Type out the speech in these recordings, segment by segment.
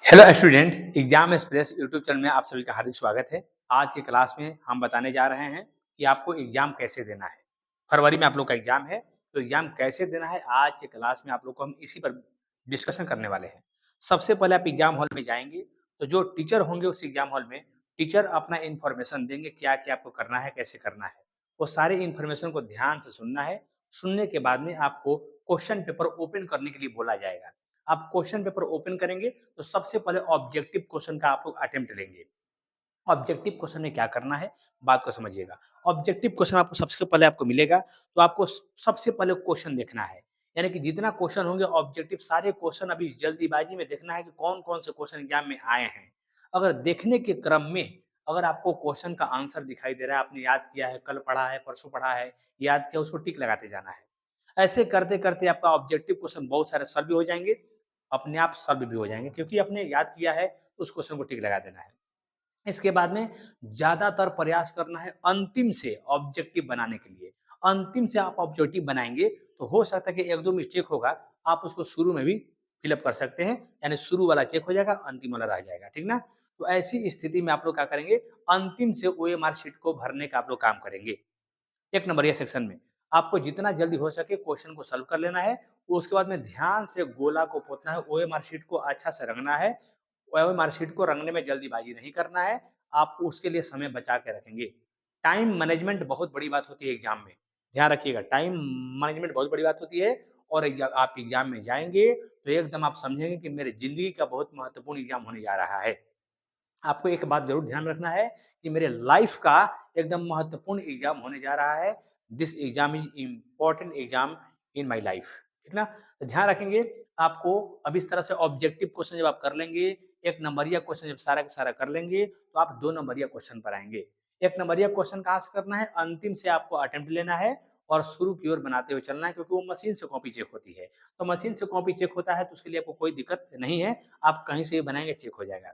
Hello student, exam express YouTube channel में आप सभी का हार्दिक स्वागत है। आज की क्लास में हम बताने जा रहे हैं कि आपको एग्जाम कैसे देना है। फरवरी में आप लोग का एग्जाम है, तो एग्जाम कैसे देना है आज की क्लास में आप लोग को हम इसी पर डिस्कशन करने वाले हैं। सबसे पहले आप एग्जाम हॉल में जाएंगे, तो जो टीचर होंगे उस एग्जाम हॉल में टीचर अपना इन्फॉर्मेशन देंगे, क्या क्या आपको करना है, कैसे करना है। वो सारे इन्फॉर्मेशन को ध्यान से सुनना है। सुनने के बाद में आपको क्वेश्चन पेपर ओपन करने के लिए बोला जाएगा। आप क्वेश्चन पेपर ओपन करेंगे, तो सबसे पहले ऑब्जेक्टिव क्वेश्चन का आप लोग अटेम्प्ट लेंगे। ऑब्जेक्टिव क्वेश्चन में क्या करना है, बात को समझिएगा। ऑब्जेक्टिव क्वेश्चन आपको सबसे पहले आपको मिलेगा, तो आपको सबसे पहले क्वेश्चन देखना है। यानी कि जितना क्वेश्चन होंगे ऑब्जेक्टिव, सारे क्वेश्चन अभी जल्दीबाजी में देखना है कि कौन-कौन से क्वेश्चन एग्जाम में आए हैं। अगर देखने के क्रम में अगर आपको क्वेश्चन का आंसर दिखाई दे रहा है, आपने याद किया है, कल पढ़ा है, परसों पढ़ा है, याद किया, उसको टिक लगाते जाना है। ऐसे करते-करते आपका ऑब्जेक्टिव क्वेश्चन बहुत सारे सॉल्व भी हो जाएँगे, अपने आप सॉल्व भी हो जाएँगे, क्योंकि आपने याद किया है, तो उस क्वेश्चन को टिक लगा देना है। इसके बाद में ज़्यादातर प्रयास करना है अंतिम से ऑब्जेक्टिव बनाने के लिए। अंतिम से आप ऑब्जेक्टिव बनाएँगे, तो हो सकता है कि 1-2 मिस्टेक होगा, आप उसको शुरू में भी फिल अप कर सकते हैं, यानी शुरू वाला चेक हो जाएगा, अंतिम वाला रह जाएगा, ठीक ना? तो ऐसी स्थिति में आप लोग क्या करेंगे, अंतिम से ओएमआर शीट को भरने का आप लोग काम करेंगे। 1 नंबरिया सेक्शन में आपको जितना जल्दी हो सके क्वेश्चन को सॉल्व कर लेना है। उसके बाद में ध्यान से गोला को पोतना है, ओएमआर शीट को अच्छा से रंगना है। ओएमआर शीट को रंगने में जल्दीबाजी नहीं करना है, आप उसके लिए समय बचा के रखेंगे। टाइम मैनेजमेंट बहुत बड़ी बात होती है एग्ज़ाम में, ध्यान रखिएगा, टाइम मैनेजमेंट बहुत बड़ी बात होती है। और आप एग्ज़ाम में जाएँगे, तो एकदम आप समझेंगे कि मेरे ज़िंदगी का बहुत महत्वपूर्ण एग्ज़ाम होने जा रहा है। आपको एक बात ज़रूर ध्यान रखना है कि मेरे लाइफ का एकदम महत्वपूर्ण एग्ज़ाम होने जा रहा है। This exam is important exam in my life, ठीक ना? तो ध्यान रखेंगे आपको। अब इस तरह से ऑब्जेक्टिव क्वेश्चन जब आप कर लेंगे, 1 नंबरिया क्वेश्चन जब सारा का सारा कर लेंगे, तो आप 2 नंबरिया क्वेश्चन पर आएँगे। 1 नंबरिया क्वेश्चन कहाँ से करना है? अंतिम से आपको अटेम्प्ट लेना है और शुरू की ओर बनाते हुए चलना है, क्योंकि वो मशीन से कॉपी चेक होती है। तो मशीन से कॉपी चेक होता है, तो उसके लिए आपको कोई दिक्कत नहीं है, आप कहीं से भी बनाएँगे, चेक हो जाएगा।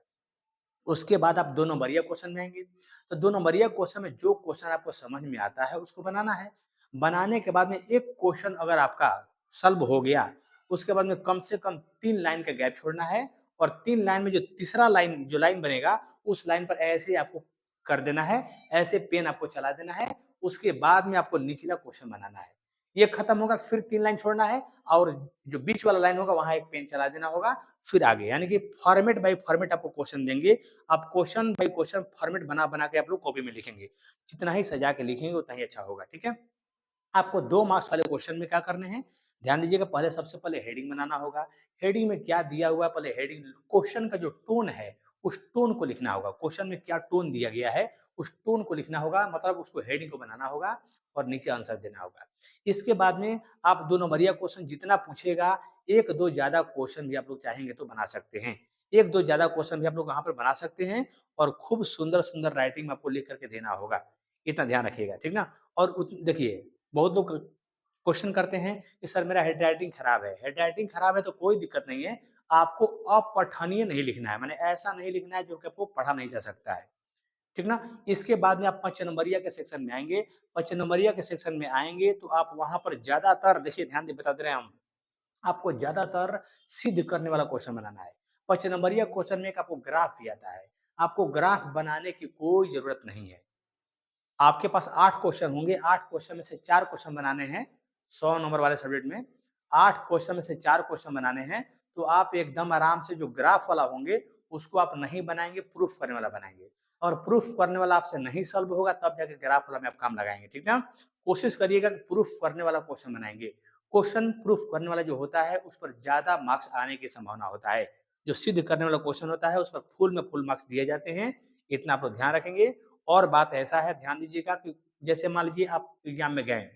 उसके बाद आप 2 नंबरिया क्वेश्चन में आएँगे। तो 2 नंबरिया क्वेश्चन में जो क्वेश्चन आपको समझ में आता है उसको बनाना है। बनाने के बाद में एक क्वेश्चन अगर आपका सॉल्व हो गया, उसके बाद में कम से कम 3 लाइन का गैप छोड़ना है और 3 लाइन में जो तीसरा लाइन जो लाइन बनेगा, उस लाइन पर ऐसे आपको कर देना है, ऐसे पेन आपको चला देना है। उसके बाद में आपको निचला क्वेश्चन बनाना है। ये खत्म होगा, फिर 3 लाइन छोड़ना है और जो बीच वाला लाइन होगा वहाँ एक पेन चला देना होगा, फिर आगे। यानी कि फॉर्मेट बाय फॉर्मेट आपको क्वेश्चन देंगे। आप क्वेश्चन बाय क्वेश्चन फॉर्मेट बना-बना के आप लोग कॉपी में लिखेंगे। जितना ही सजा के लिखेंगे उतना ही अच्छा होगा, ठीक है? आपको 2 मार्क्स वाले क्वेश्चन में क्या करने हैं, ध्यान दीजिएगा। पहले सबसे पहले हेडिंग बनाना होगा। हेडिंग में क्या दिया हुआ है, पहले हेडिंग क्वेश्चन का जो टोन है, उस टोन को लिखना होगा। क्वेश्चन में क्या टोन दिया गया है, उस टोन को लिखना होगा, मतलब उसको हेडिंग को बनाना होगा और नीचे आंसर देना होगा। इसके बाद में आप 2 नंबरिया क्वेश्चन जितना पूछेगा, 1-2 ज़्यादा क्वेश्चन भी आप लोग चाहेंगे तो बना सकते हैं। 1-2 ज़्यादा क्वेश्चन भी आप लोग वहाँ पर बना सकते हैं और खूब सुंदर-सुंदर राइटिंग में आपको लिख कर के देना होगा। इतना ध्यान रखिएगा, ठीक ना? और देखिए, बहुत लोग क्वेश्चन करते हैं कि सर मेरा हैंडराइटिंग खराब है। हैंडराइटिंग खराब है तो कोई दिक्कत नहीं है। आपको अपठनीय नहीं लिखना है, माने ऐसा नहीं लिखना है जो कि आपको पढ़ा नहीं जा सकता है। ठीक ना? इसके बाद में आप 5 नंबरिया के सेक्शन में आएँगे। 5 नंबरिया के सेक्शन में आएँगे तो आप वहाँ पर ज़्यादातर देखिए, ध्यान दे बता दे रहे हैं हम, आपको ज़्यादातर सिद्ध करने वाला क्वेश्चन बनाना है। 5 नंबरिया क्वेश्चन में एक आपको ग्राफ भी आता है। आपको ग्राफ बनाने की कोई ज़रूरत नहीं है। आपके पास 8 क्वेश्चन होंगे, 8 क्वेश्चन में से 4 क्वेश्चन बनाने हैं, 100 नंबर वाले सब्जेक्ट में। 8 क्वेश्चन में से 4 क्वेश्चन बनाने हैं, तो आप एकदम आराम से जो ग्राफ वाला होंगे, उसको आप नहीं बनाएँगे, प्रूफ करने वाला बनाएँगे। और प्रूफ करने वाला आपसे नहीं सॉल्व होगा, तब जाके ग्राफ वाला में आप काम लगाएँगे, ठीक ना? कोशिश करिएगा कि प्रूफ करने वाला क्वेश्चन बनाएँगे। क्वेश्चन प्रूफ करने वाला जो होता है, उस पर ज़्यादा मार्क्स आने की संभावना होता है। जो सिद्ध करने वाला क्वेश्चन होता है, उस पर फुल में फुल मार्क्स दिए जाते हैं, इतना आप लोग ध्यान रखेंगे। और बात ऐसा है, ध्यान दीजिएगा कि जैसे मान लीजिए आप एग्ज़ाम में गए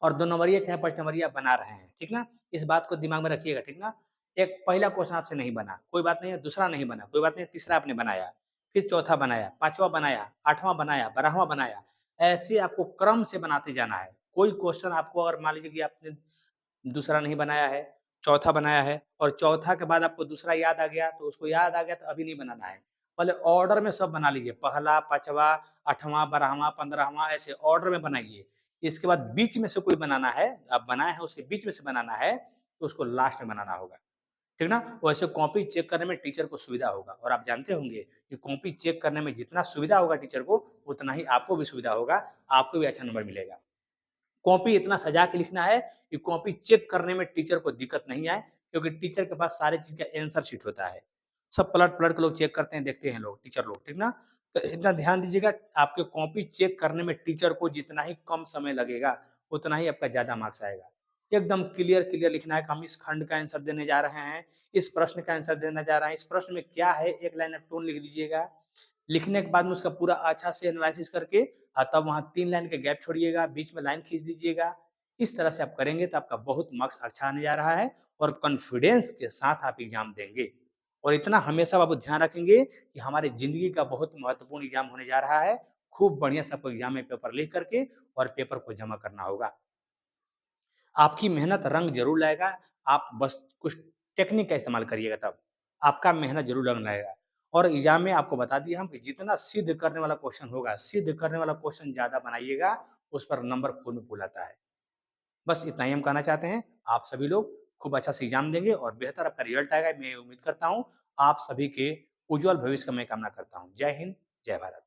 और 2 नंबरिया चाहे 5 नंबरिया बना रहे हैं, ठीक ना? इस बात को दिमाग में रखिएगा, ठीक ना? एक पहला क्वेश्चन आपसे नहीं बना, कोई बात नहीं है, दूसरा नहीं बना, कोई बात नहीं है, तीसरा आपने बनाया, फिर चौथा बनाया, 5वां बनाया, 8वां बनाया, 12वां बनाया। ऐसे आपको क्रम से बनाते जाना है। कोई क्वेश्चन आपको अगर मान लीजिए कि आपने दूसरा नहीं बनाया है, चौथा बनाया है और चौथा के बाद आपको दूसरा याद आ गया, तो उसको याद आ गया तो अभी नहीं बनाना है। पहले ऑर्डर में सब बना लीजिए, पहला, 5वां, 8वां, 12वां, 15वां, ऐसे ऑर्डर में बनाइए। इसके बाद बीच में से कोई बनाना है, आप बनाए हैं उसके बीच में से बनाना है, तो उसको लास्ट में बनाना होगा। ठीक ना? वैसे कॉपी चेक करने में टीचर को सुविधा होगा और आप जानते होंगे कि कॉपी चेक करने में जितना सुविधा होगा टीचर को, उतना ही आपको भी सुविधा होगा, आपको भी अच्छा नंबर मिलेगा। कॉपी इतना सजा के लिखना है कि कॉपी चेक करने में टीचर को दिक्कत नहीं आए, क्योंकि टीचर के पास सारी चीज़ का आंसर शीट होता है। सब पलट-पलट के लोग चेक करते हैं, देखते हैं लोग, टीचर लोग, ठीक ना? तो इतना ध्यान दीजिएगा, आपके कॉपी चेक करने में टीचर को जितना ही कम समय लगेगा, उतना ही आपका ज़्यादा मार्क्स आएगा। एकदम क्लियर लिखना है कि हम इस खंड का आंसर देने जा रहे हैं, इस प्रश्न का आंसर देने जा रहे हैं, इस प्रश्न में क्या है, एक लाइन आप टोन लिख दीजिएगा। लिखने के बाद में उसका पूरा अच्छा से एनालिसिस करके तब वहाँ 3 लाइन के गैप छोड़िएगा, बीच में लाइन खींच दीजिएगा। इस तरह से आप करेंगे तो आपका बहुत मार्क्स अच्छा आने जा रहा है और कॉन्फिडेंस के साथ आप एग्ज़ाम देंगे। और इतना हमेशा आप ध्यान रखेंगे कि हमारी ज़िंदगी का बहुत महत्वपूर्ण एग्ज़ाम होने जा रहा है। खूब बढ़िया से आपको एग्ज़ाम में पेपर लिख करके और पेपर को जमा करना होगा। आपकी मेहनत रंग ज़रूर लाएगा, आप बस कुछ टेक्निक का इस्तेमाल करिएगा तब। आपका मेहनत ज़रूर रंग लाएगा और एग्ज़ाम में आपको बता दिए हम कि जितना सिद्ध करने वाला क्वेश्चन होगा, सिद्ध करने वाला क्वेश्चन ज़्यादा बनाइएगा, उस पर नंबर फुल में फुल आता है। बस इतना ही हम कहना चाहते हैं। आप सभी लोग खूब अच्छा से एग्ज़ाम देंगे और बेहतर आपका रिज़ल्ट आएगा, मैं उम्मीद करता हूँ। आप सभी के उज्ज्वल भविष्य का मैं कामना करता हूँ। जय हिंद, जय भारत।